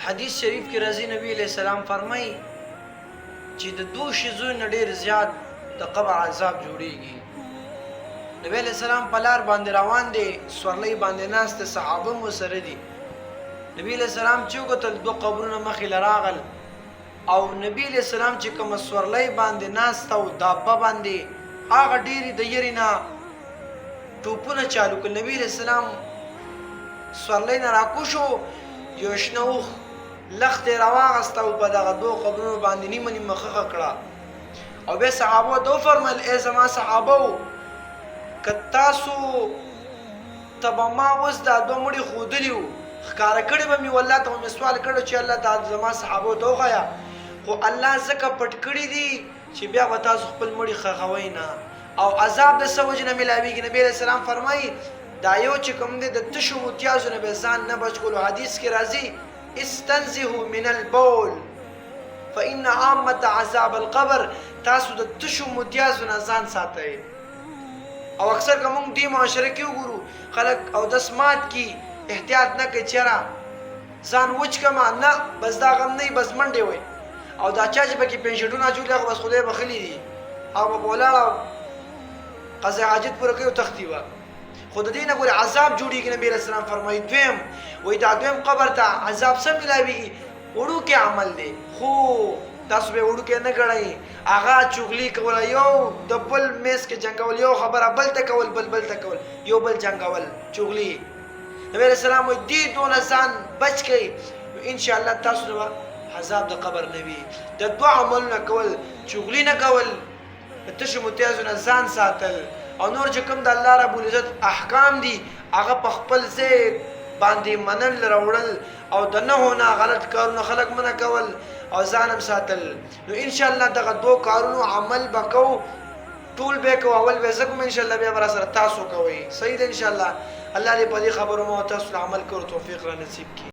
حدیث شریف کې راځي نبی علیہ السلام فرمایي چې د دوه شیزونو نه ډېر زیات د قبر عذاب جوړیږي. نبی علیہ السلام په لار باندې روان دی، سورلۍ باندې ناست صحابه مو سره دي. نبی علیہ السلام چې وکتل دوه قبرونه مخې له راغل او نبی علیہ السلام چې کومه سورلۍ باندې ناست او دابه باندې هغه ډېرې د یرې نه ټوپونه چالو کړل. نبی علیہ السلام سورلۍ نه راکوشو، یو شنه اوښ لښتې راواغسته او په دغه دوه قبرونو باندې نیمه نیمه خښه کړه. او بیا صحابو ته وفرمیل ای زما صحابو که تاسو ته به ما اوس دا دوه مړي ښودلي وو، ښکاره کړي به مې و الله ته مې سوال کړی چې الله دا زما صحابو ته وښیه، خو الله ځکه پټ کړي دي چې بیا به تاسو خپل مړي ښخوئ نه او عذاب د څه وجې نه میلاویږي. نبي علیہ السلام فرمایي دا یو چې کوم دی د تشو متیازو نه به ځان نه بچ کړو. حدیث کې راځي استنزهوا من البول فإن عامة عذاب القبر، تاسو د تشو متیازو نه ځان ساتئ. او اکثر که موږ دې معاشره کې وګورو خلک اودس مات کی احتیاط نه کوي، چېرې ځان وچ کما نه بس دا غم نه بس منډې وي او دا چا چې پکې پنشنټونه اچولي خو بس خدای بخلي دي او به ولاړه قضا حاجت پوره کوي او تختي وه. خو د دې نه ګورې عذاب جوړېږي. نبي علیہ السلام فرمایي دویم وایي دا دویم قبر ته عذاب څه میلاویږي؟ وړوکی عمل دی خو تاسو به وړوکی نه ګڼئ، هغه چغلي کول، یو د بل میز کې جنګول، یو خبره بل ته کول، بل ته کول، یو بل جنګول، چغلي. نبی علیہ السلام وایي دې دونه ځان بچ کړئ انشاءالله تاسو نه عذاب د قبر نه وي. د دوه عملونه کول، چغلي نه کول، د تشو متیازو نه ځان ساتل او نور چې کوم د الله رب العزت احکام دي هغه په خپل ځای باندې منل راوړل او د نهو نه غلط کارونه خلک منع کول او ځان هم ساتل. نو انشاءالله دغه دوه کارونو عمل به کوو، ټول به کوو، اول به زه کوم انشاءالله بیا به راسره تاسو کوئ. صحیح ده انشاءالله. الله دې په دې خبرو مو تاسو عمل کولو توفیق را نصیب کړي.